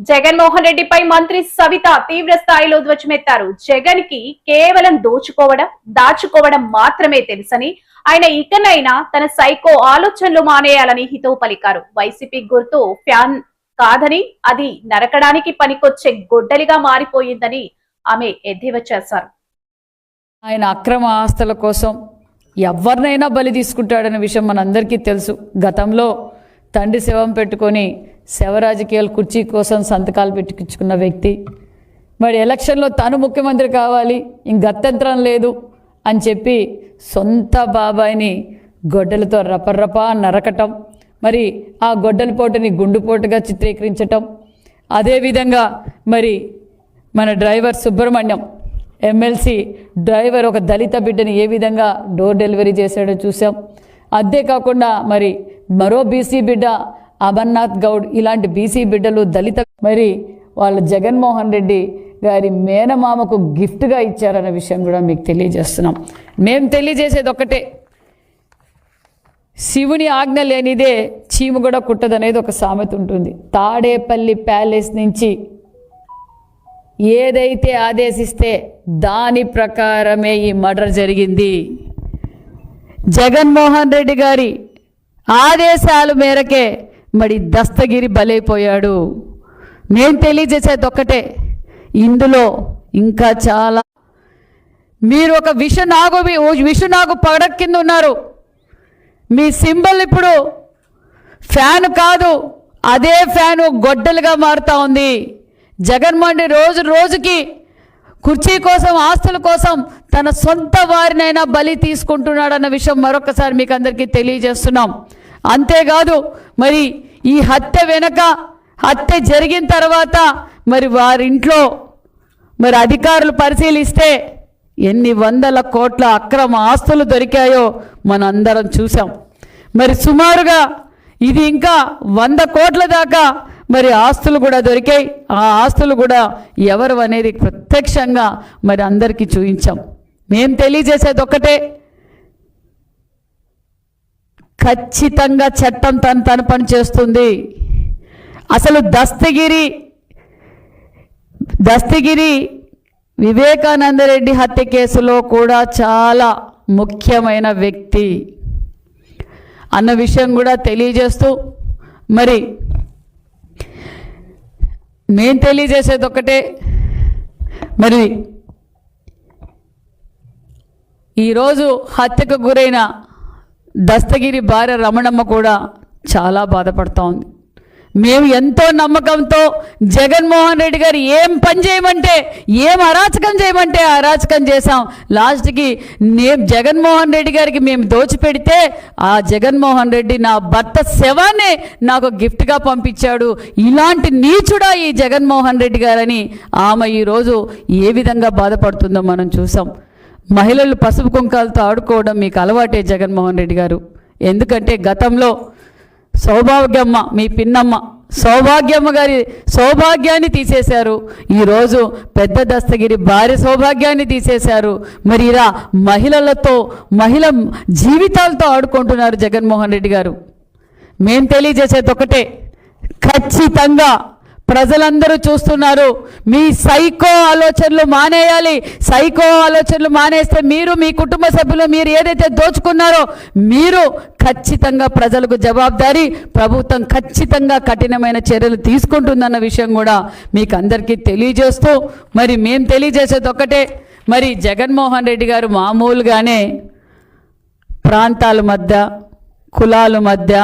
జగన్మోహన్ రెడ్డిపై మంత్రి సవిత తీవ్ర స్థాయిలో ధ్వజమెత్తారు. జగన్ కి కేవలం దాచుకోవడం మాత్రమే తెలుసని, ఆయన ఇకనైనా తన సైకో ఆలోచనలు మానేయాలని హితవు పలికారు. వైసీపీ గుర్తు ఫ్యాన్ కాదని, అది నరకడానికి పనికొచ్చే గొడ్డలిగా మారిపోయిందని ఆమె ఎద్దేవా చేశారు. ఆయన అక్రమ ఆస్తుల కోసం ఎవరినైనా బలి తీసుకుంటాడన్న విషయం మనందరికీ తెలుసు. గతంలో తండ్రి శవం పెట్టుకొని శవ రాజకీయాల కుర్చీ కోసం సంతకాలు పెట్టించుకున్న వ్యక్తి, మరి ఎలక్షన్లో తాను ముఖ్యమంత్రి కావాలి, గత్యంతరం లేదు అని చెప్పి సొంత బాబాయిని గొడ్డలతో రపర్రపా నరకటం, మరి ఆ గొడ్డల పోటుని గుండుపోటుగా చిత్రీకరించటం, అదేవిధంగా మరి మన డ్రైవర్ సుబ్రహ్మణ్యం ఎమ్మెల్సీ డ్రైవర్ ఒక దళిత బిడ్డని ఏ విధంగా డోర్ డెలివరీ చేశాడో చూసాం. అంతేకాకుండా మరి మరో బీసీ బిడ్డ అమర్నాథ్ గౌడ్, ఇలాంటి బీసీ బిడ్డలు దళిత మరి వాళ్ళ జగన్మోహన్ రెడ్డి గారి మేనమామకు గిఫ్ట్గా ఇచ్చారన్న విషయం కూడా మీకు తెలియజేస్తున్నాం. మేము తెలియజేసేది ఒక్కటే, శివుని ఆజ్ఞ లేనిదే చీము కూడా కుట్టదనేది ఒక సామెత ఉంటుంది. తాడేపల్లి ప్యాలెస్ నుంచి ఏదైతే ఆదేశిస్తే దాని ప్రకారమే ఈ మర్డర్ జరిగింది. జగన్మోహన్ రెడ్డి గారి ఆదేశాల మేరకే మరి దస్తగిరి బలైపోయాడు. నేను తెలియజేసేది ఒక్కటే, ఇందులో ఇంకా చాలా మీరు ఒక విషనాగు పడక కింద ఉన్నారు. మీ సింబల్ ఇప్పుడు ఫ్యాన్ కాదు, అదే ఫ్యాను గొడ్డలుగా మారుతూ ఉంది. జగన్మోహన్ రెడ్డి రోజుకి కుర్చీ కోసం, ఆస్తుల కోసం తన సొంత వారినైనా బలి తీసుకుంటున్నాడన్న విషయం మరొకసారి మీకు అందరికీ తెలియజేస్తున్నాం. అంతేకాదు మరి ఈ హత్య జరిగిన తర్వాత మరి వారింట్లో మరి అధికారులు పరిశీలిస్తే ఎన్ని వందల కోట్ల అక్రమ ఆస్తులు దొరికాయో మనందరం చూసాం. మరి సుమారుగా ఇది ఇంకా 100 కోట్ల దాకా మరి ఆస్తులు కూడా దొరికాయి. ఆ ఆస్తులు కూడా ఎవరు అనేది ప్రత్యక్షంగా మరి అందరికీ చూపించాం. మేము తెలియజేసేది ఒక్కటే, ఖచ్చితంగా చట్టం తన పని చేస్తుంది. అసలు దస్తగిరి వివేకానందరెడ్డి హత్య కేసులో కూడా చాలా ముఖ్యమైన వ్యక్తి అన్న విషయం కూడా తెలియజేస్తూ మరి నేను తెలియజేసేది ఒక్కటే, మరి ఈరోజు హత్యకు గురైన దస్తగిరి భార్య రమణమ్మ కూడా చాలా బాధపడుతూ ఉంది. మేము ఎంతో నమ్మకంతో జగన్మోహన్ రెడ్డి గారు ఏం పని చేయమంటే, ఏం అరాచకం చేయమంటే అరాచకం చేశాం. లాస్ట్కి జగన్మోహన్ రెడ్డి గారికి మేము దోచిపెడితే ఆ జగన్మోహన్ రెడ్డి నా భర్త శవాన్ని నాకు గిఫ్ట్గా పంపించాడు. ఇలాంటి నీచుడా ఈ జగన్మోహన్ రెడ్డి గారని ఆమె ఈరోజు ఏ విధంగా బాధపడుతుందో మనం చూసాం. మహిళలు పసుపు కుంకాలతో ఆడుకోవడం మీకు అలవాటే జగన్మోహన్ రెడ్డి గారు. ఎందుకంటే గతంలో సౌభాగ్యమ్మ, మీ పిన్నమ్మ సౌభాగ్యమ్మ గారి సౌభాగ్యాన్ని తీసేశారు. ఈరోజు పెద్ద దస్తగిరి భార్య సౌభాగ్యాన్ని తీసేశారు. మరి ఇలా మహిళ జీవితాలతో ఆడుకుంటున్నారు జగన్మోహన్ రెడ్డి గారు. మేము తెలియజేసేది ఒకటే, ఖచ్చితంగా ప్రజలందరూ చూస్తున్నారు. మీ సైకో ఆలోచనలు మానేయాలి. సైకో ఆలోచనలు మానేస్తే మీరు, మీ కుటుంబ సభ్యులు మీరు ఏదైతే దోచుకున్నారో మీరు ఖచ్చితంగా ప్రజలకు జవాబుదారీ, ప్రభుత్వం ఖచ్చితంగా కఠినమైన చర్యలు తీసుకుంటుందన్న విషయం కూడా మీకు అందరికీ తెలియజేస్తూ మరి మేము తెలియజేసేది ఒక్కటే, మరి జగన్మోహన్ రెడ్డి గారు మామూలుగానే ప్రాంతాల మధ్య, కులాల మధ్య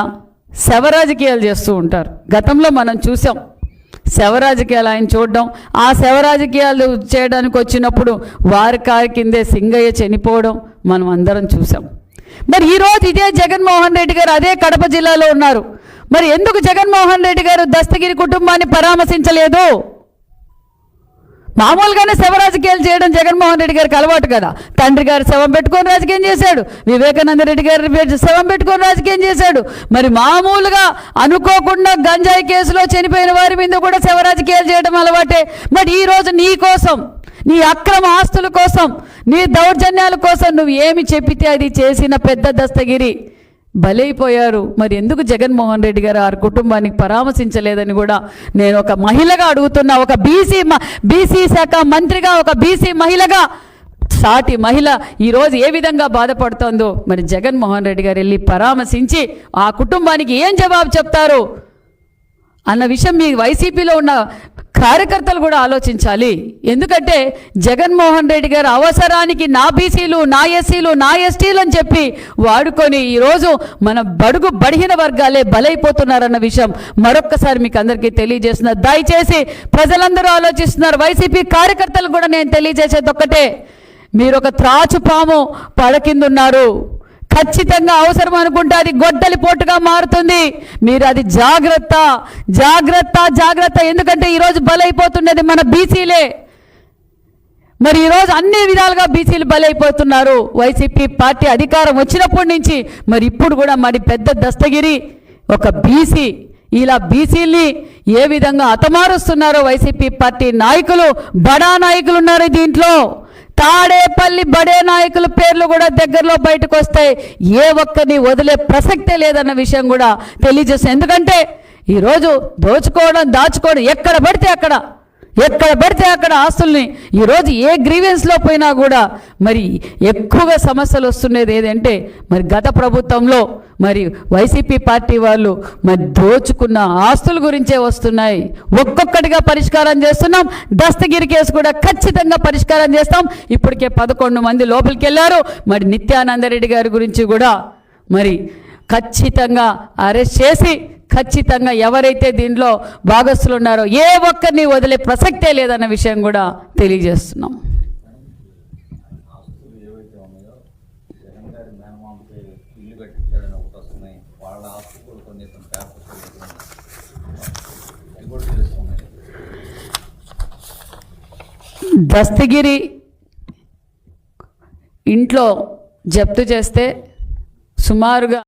శవ రాజకీయాలు చేస్తూ ఉంటారు. గతంలో మనం చూసాం శవ రాజకీయాలు ఆయన చూడడం, ఆ శవ రాజకీయాలు చేయడానికి వచ్చినప్పుడు వారి కారు కిందే సింగయ్య చనిపోవడం మనం అందరం చూసాం. మరి ఈరోజు ఇదే జగన్మోహన్ రెడ్డి గారు అదే కడప జిల్లాలో ఉన్నారు. మరి ఎందుకు జగన్మోహన్ రెడ్డి గారు దస్తగిరి కుటుంబాన్ని పరామర్శించలేదు? మామూలుగానే శవ రాజకీయాలు చేయడం జగన్మోహన్ రెడ్డి గారికి అలవాటు కదా. తండ్రి గారు శవం పెట్టుకొని రాజకీయం చేశాడు, వివేకానంద రెడ్డి గారి శవం పెట్టుకొని రాజకీయం చేశాడు. మరి మామూలుగా అనుకోకుండా గంజాయి కేసులో చనిపోయిన వారి మీద కూడా శవ రాజకీయాలు చేయడం అలవాటే. మరి ఈరోజు నీ కోసం, నీ అక్రమ ఆస్తుల కోసం, నీ దౌర్జన్యాల కోసం నువ్వు ఏమి చెప్పితే అది చేసిన పెద్ద దస్తగిరి బలైపోయారు. మరి ఎందుకు జగన్మోహన్ రెడ్డి గారు ఆ కుటుంబానికి పరామర్శించలేదని కూడా నేను ఒక మహిళగా అడుగుతున్నా. ఒక బీసీ శాఖ మంత్రిగా, ఒక బీసీ మహిళగా, సాటి మహిళ ఈరోజు ఏ విధంగా బాధపడుతుందో మరి జగన్మోహన్ రెడ్డి గారు వెళ్ళి పరామర్శించి ఆ కుటుంబానికి ఏం జవాబు చెప్తారు అన్న విషయం మీ వైసీపీలో ఉన్న కార్యకర్తలు కూడా ఆలోచించాలి. ఎందుకంటే జగన్మోహన్ రెడ్డి గారు అవసరానికి నా బీసీలు, నా ఎస్సీలు, నా ఎస్టీలు అని చెప్పి వాడుకొని ఈరోజు మన బడుగు బడిహీన వర్గాలే బలైపోతున్నారన్న విషయం మరొక్కసారి మీకు అందరికీ తెలియజేస్తున్నారు. దయచేసి ప్రజలందరూ ఆలోచిస్తున్నారు. వైసీపీ కార్యకర్తలు కూడా నేను తెలియజేసేది ఒక్కటే, మీరు ఒక త్రాచుపాము పడకిందున్నారు. ఖచ్చితంగా అవసరం అనుకుంటే అది గొడ్డలి పోటుగా మారుతుంది. మీరు అది జాగ్రత్త జాగ్రత్త జాగ్రత్త. ఎందుకంటే ఈరోజు బలైపోతున్నది మన బీసీలే. మరి ఈరోజు అన్ని విధాలుగా బీసీలు బలైపోతున్నారు. వైసీపీ పార్టీ అధికారం వచ్చినప్పటి నుంచి మరి ఇప్పుడు కూడా మరి పెద్ద దస్తగిరి ఒక బీసీ, ఇలా బీసీల్ని ఏ విధంగా హతమారుస్తున్నారో వైసీపీ పార్టీ నాయకులు, బడా నాయకులు ఉన్నారు దీంట్లో. తాడేపల్లి బడే నాయకుల పేర్లు కూడా దగ్గరలో బయటకు వస్తాయి. ఏ ఒక్కరిని వదిలే ప్రసక్తే లేదన్న విషయం కూడా తెలియజేస్తాం. ఎందుకంటే ఈరోజు దోచుకోవడం, దాచుకోవడం ఎక్కడ పడితే అక్కడ ఆస్తుల్ని ఈరోజు ఏ గ్రీవెన్స్లో పోయినా కూడా మరి ఎక్కువగా సమస్యలు వస్తున్నది ఏదంటే మరి గత ప్రభుత్వంలో మరి వైసీపీ పార్టీ వాళ్ళు మరి దోచుకున్న ఆస్తుల గురించే వస్తున్నాయి. ఒక్కొక్కటిగా పరిష్కారం చేస్తున్నాం. దస్తగిరి కేసు కూడా ఖచ్చితంగా పరిష్కారం చేస్తాం. ఇప్పటికే 11 మంది లోపలికి వెళ్ళారు. మరి నిత్యానందరెడ్డి గారి గురించి కూడా మరి ఖచ్చితంగా అరెస్ట్ చేసి ఖచ్చితంగా ఎవరైతే దీనిలో భాగస్తులు ఉన్నారో ఏ ఒక్కరిని వదిలే ప్రసక్తే లేదన్న విషయం కూడా తెలియజేస్తున్నాం. దస్తగిరి ఇంట్లో జప్తు చేస్తే సుమారుగా